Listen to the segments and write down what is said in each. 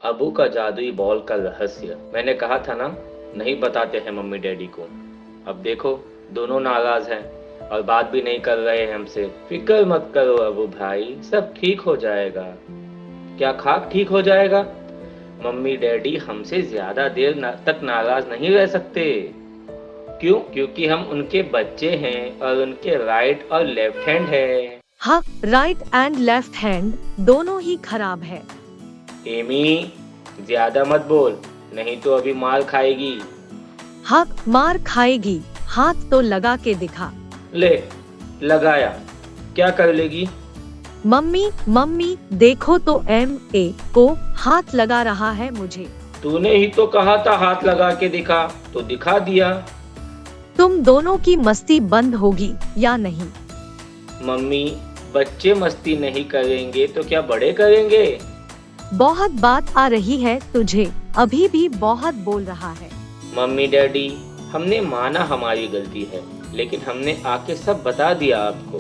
अबू का जादुई बॉल का रहस्य। मैंने कहा था ना, नहीं बताते हैं मम्मी डैडी को। अब देखो, दोनों नाराज हैं और बात भी नहीं कर रहे हैं हमसे। फिक्र मत करो अबू भाई, सब ठीक हो जाएगा। क्या खाक ठीक हो जाएगा? मम्मी डैडी हमसे ज्यादा देर तक नाराज नहीं रह सकते। क्यों? क्योंकि हम उनके बच्चे हैं और उनके राइट और लेफ्ट हैंड है। हाँ, राइट एंड लेफ्ट हैंड दोनों ही खराब है। एमी, ज्यादा मत बोल, नहीं तो अभी मार खाएगी। हाँ, मार खाएगी। हाथ तो लगा के दिखा। ले, लगाया। क्या कर लेगी? मम्मी मम्मी देखो तो MA को हाथ लगा रहा है मुझे। तूने ही तो कहा था हाथ लगा के दिखा, तो दिखा दिया। तुम दोनों की मस्ती बंद होगी या नहीं? मम्मी, बच्चे मस्ती नहीं करेंगे तो क्या बड़े करेंगे? बहुत बात आ रही है तुझे, अभी भी बहुत बोल रहा है। मम्मी डैडी, हमने माना हमारी गलती है, लेकिन हमने आके सब बता दिया आपको।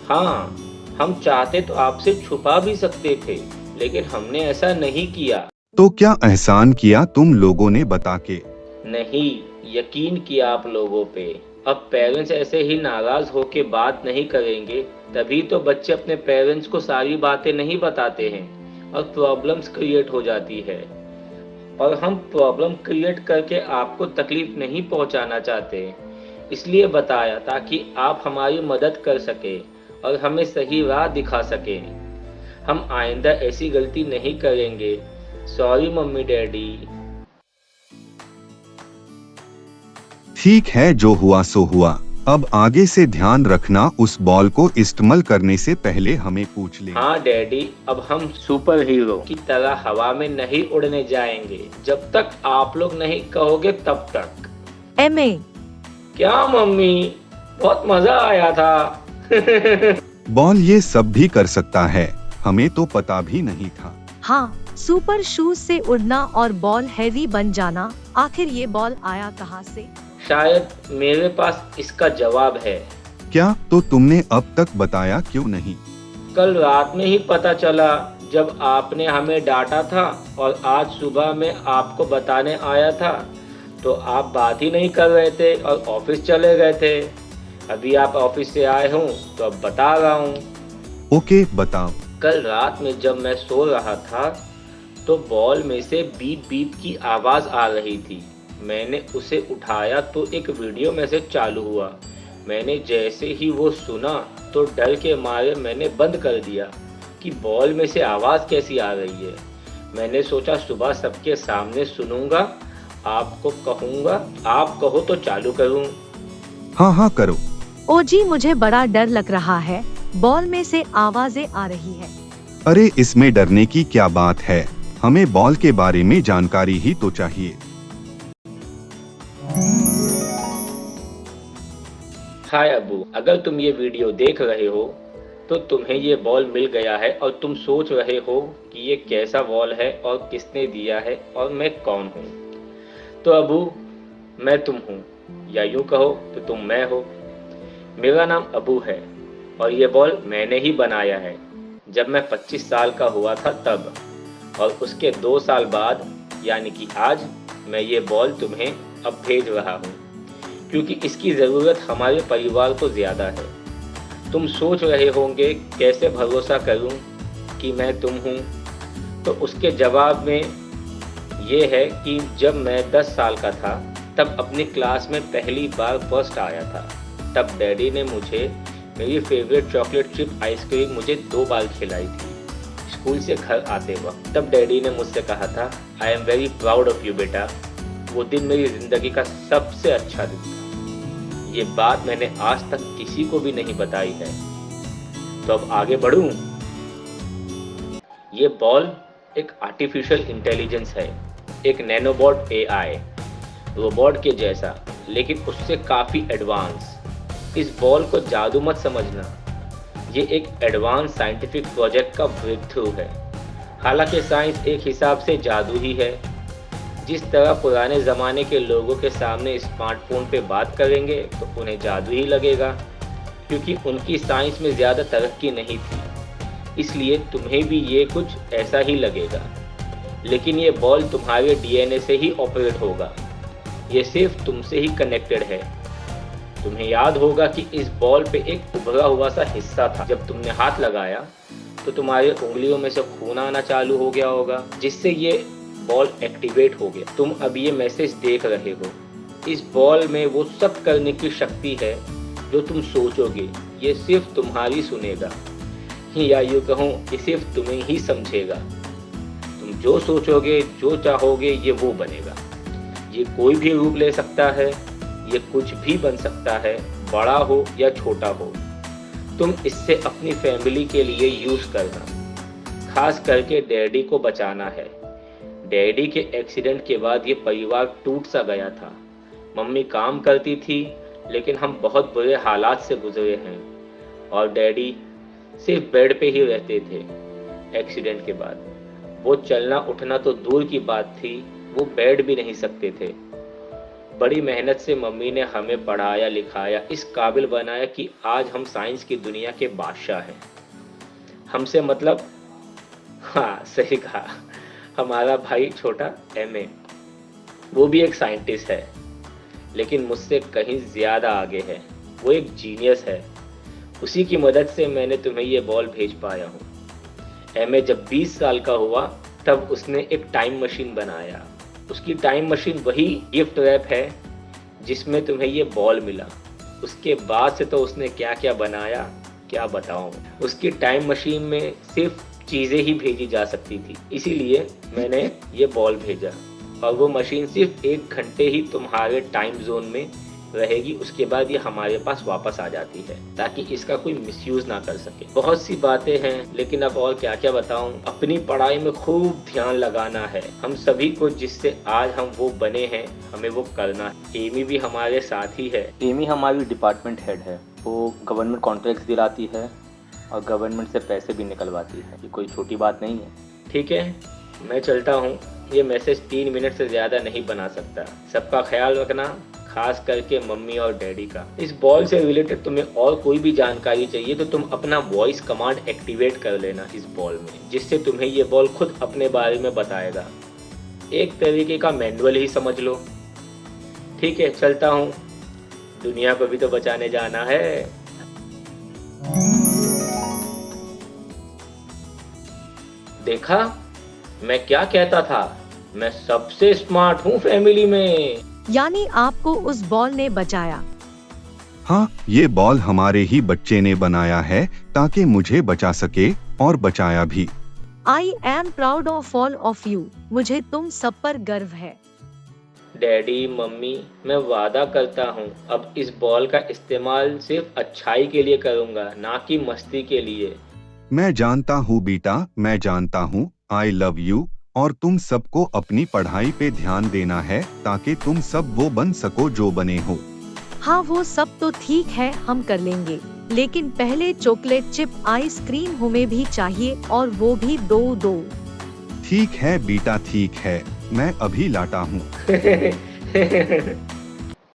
हाँ, हम चाहते तो आपसे छुपा भी सकते थे, लेकिन हमने ऐसा नहीं किया। तो क्या एहसान किया तुम लोगों ने बता के? नहीं, यकीन किया आप लोगों पे। अब पेरेंट्स ऐसे ही नाराज होके बात नहीं करेंगे, तभी तो बच्चे अपने पेरेंट्स को सारी बातें नहीं बताते हैं और प्रॉब्लम्स क्रिएट हो जाती है। और हम प्रॉब्लम क्रिएट करके आपको तकलीफ नहीं पहुंचाना चाहते, इसलिए बताया ताकि आप हमारी मदद कर सके और हमें सही राह दिखा सकें। हम आइंदा ऐसी गलती नहीं करेंगे। Sorry mummy daddy. ठीक है, जो हुआ सो हुआ। अब आगे से ध्यान रखना, उस बॉल को इस्तेमाल करने से पहले हमें पूछ ले। हाँ डैडी, अब हम सुपर हीरो की तरह हवा में नहीं उड़ने जाएंगे, जब तक आप लोग नहीं कहोगे तब तक। MA क्या मम्मी, बहुत मजा आया था। बॉल ये सब भी कर सकता है, हमें तो पता भी नहीं था। हाँ, सुपर शूज से उड़ना और बॉल हैवी बन जाना। आखिर ये बॉल आया कहाँ से? शायद मेरे पास इसका जवाब है। क्या? तो तुमने अब तक बताया क्यों नहीं? कल रात में ही पता चला, जब आपने हमें डांटा था और आज सुबह में आपको बताने आया था, तो आप बात ही नहीं कर रहे थे और ऑफिस चले गए थे। अभी आप ऑफिस से आए हूँ तो अब बता रहा हूँ। ओके, बताओ। कल रात में जब मैं सो रहा था, तो बॉल में से बीप बीप की आवाज़ आ रही थी। मैंने उसे उठाया तो एक वीडियो मैसेज चालू हुआ। मैंने जैसे ही वो सुना तो डर के मारे मैंने बंद कर दिया कि बॉल में से आवाज़ कैसी आ रही है। मैंने सोचा सुबह सबके सामने सुनूंगा, आपको कहूँगा, आप कहो तो चालू करूँ। हाँ करो। ओ जी, मुझे बड़ा डर लग रहा है, बॉल में से आवाजें आ रही है। अरे इसमें डरने की क्या बात है, हमें बॉल के बारे में जानकारी ही तो चाहिए। हाय अबू, अगर तुम ये वीडियो देख रहे हो तो तुम्हें ये बॉल मिल गया है और तुम सोच रहे हो कि ये कैसा बॉल है और किसने दिया है और मैं कौन हूँ। तो अबू, मैं तुम हूँ, या यूँ कहो तो तुम मैं हो। मेरा नाम अबू है और ये बॉल मैंने ही बनाया है जब मैं 25 साल का हुआ था तब। और उसके 2 साल बाद यानी कि आज मैं ये बॉल तुम्हें अब भेज रहा हूँ, क्योंकि इसकी ज़रूरत हमारे परिवार को ज़्यादा है। तुम सोच रहे होंगे कैसे भरोसा करूं कि मैं तुम हूं, तो उसके जवाब में ये है कि जब मैं 10 साल का था तब अपनी क्लास में पहली बार फर्स्ट आया था। तब डैडी ने मुझे मेरी फेवरेट चॉकलेट चिप आइसक्रीम मुझे 2 बार खिलाई थी स्कूल से घर आते वक्त। तब डैडी ने मुझसे कहा था, I am very proud of you बेटा। वो दिन मेरी ज़िंदगी का सबसे अच्छा दिन था। ये बात मैंने आज तक किसी को भी नहीं बताई है। तो अब आगे बढ़ूं। ये बॉल एक आर्टिफिशियल इंटेलिजेंस है, एक नैनोबॉट AI, रोबोट के जैसा, लेकिन उससे काफ़ी एडवांस। इस बॉल को जादू मत समझना, ये एक एडवांस साइंटिफिक प्रोजेक्ट का ब्रेक थ्रू है। हालांकि साइंस एक हिसाब से जादू ही है। जिस तरह पुराने ज़माने के लोगों के सामने स्मार्टफोन पे बात करेंगे तो उन्हें जादू ही लगेगा, क्योंकि उनकी साइंस में ज़्यादा तरक्की नहीं थी, इसलिए तुम्हें भी ये कुछ ऐसा ही लगेगा। लेकिन ये बॉल तुम्हारे डीएनए से ही ऑपरेट होगा। ये सिर्फ तुमसे ही कनेक्टेड है। तुम्हें याद होगा कि इस बॉल पे एक उभरा हुआ सा हिस्सा था। जब तुमने हाथ लगाया तो तुम्हारी उंगलियों में से खून आना चालू हो गया होगा, जिससे ये बॉल एक्टिवेट हो गया। तुम अब ये मैसेज देख रहे हो। इस बॉल में वो सब करने की शक्ति है जो तुम सोचोगे, ये सिर्फ तुम्हारी सुनेगा, या यूँ कहूँ ये सिर्फ तुम्हें ही समझेगा। तुम जो सोचोगे, जो चाहोगे, ये वो बनेगा। ये कोई भी रूप ले सकता है, ये कुछ भी बन सकता है, बड़ा हो या छोटा हो। तुम इससे अपनी फैमिली के लिए यूज़ करना। खास करके डैडी को बचाना है। डैडी के एक्सीडेंट के बाद ये परिवार टूट सा गया था। मम्मी काम करती थी, लेकिन हम बहुत बुरे हालात से गुजरे हैं और डैडी सिर्फ बेड पे ही रहते थे। एक्सीडेंट के बाद वो चलना उठना तो दूर की बात थी, वो बैठ भी नहीं सकते थे। बड़ी मेहनत से मम्मी ने हमें पढ़ाया लिखाया, इस काबिल बनाया कि आज हम साइंस की दुनिया के बादशाह हैं। हमसे मतलब, हाँ सही कहा, हमारा भाई छोटा एमए, वो भी एक साइंटिस्ट है, लेकिन मुझसे कहीं ज़्यादा आगे है। वो एक जीनियस है। उसी की मदद से मैंने तुम्हें ये बॉल भेज पाया हूँ। एमए जब 20 साल का हुआ तब उसने एक टाइम मशीन बनाया। उसकी टाइम मशीन वही गिफ्ट रैप है जिसमें तुम्हें ये बॉल मिला। उसके बाद से तो उसने क्या क्या बनाया, क्या बताऊँ। उसकी टाइम मशीन में सिर्फ चीज़ें ही भेजी जा सकती थी, इसीलिए मैंने ये बॉल भेजा। और वो मशीन सिर्फ 1 घंटे ही तुम्हारे टाइम जोन में रहेगी। उसके बाद ये हमारे पास वापस आ जाती है, ताकि इसका कोई मिसयूज ना कर सके। बहुत सी बातें हैं, लेकिन अब और क्या क्या बताऊं। अपनी पढ़ाई में खूब ध्यान लगाना है। हम सभी को जिससे आज हम वो बने हैं, हमें वो करना है। एमी भी हमारे साथ ही है। एमी हमारी डिपार्टमेंट हेड है। वो गवर्नमेंट कॉन्ट्रैक्ट्स दिलाती है और गवर्नमेंट से पैसे भी निकलवाती है। ये कोई छोटी बात नहीं है। ठीक है, मैं चलता हूँ। ये मैसेज 3 मिनट से ज़्यादा नहीं बना सकता। सबका ख्याल रखना, खास करके मम्मी और डैडी का। इस बॉल से रिलेटेड तुम्हें और कोई भी जानकारी चाहिए तो तुम अपना वॉइस कमांड एक्टिवेट कर लेना इस बॉल में, जिससे तुम्हें ये बॉल खुद अपने बारे में बताएगा। एक तरीके का मैनुअल ही समझ लो। ठीक है, चलता हूँ। दुनिया को भी तो बचाने जाना है। देखा, मैं क्या कहता था, मैं सबसे स्मार्ट हूँ फैमिली में। यानी आपको उस बॉल ने बचाया। हाँ, ये बॉल हमारे ही बच्चे ने बनाया है ताकि मुझे बचा सके, और बचाया भी। I am proud of all of you. मुझे तुम सब पर गर्व है। डैडी, मम्मी, मैं वादा करता हूँ अब इस बॉल का इस्तेमाल सिर्फ अच्छाई के लिए करूँगा, ना कि मस्ती के लिए। मैं जानता हूँ बेटा, मैं जानता हूँ। I love you. और तुम सबको अपनी पढ़ाई पे ध्यान देना है ताकि तुम सब वो बन सको जो बने हो। हाँ, वो सब तो ठीक है, हम कर लेंगे, लेकिन पहले चॉकलेट चिप आइसक्रीम हमें भी चाहिए, और वो भी 2-2। ठीक है बेटा, ठीक है, मैं अभी लाता हूँ।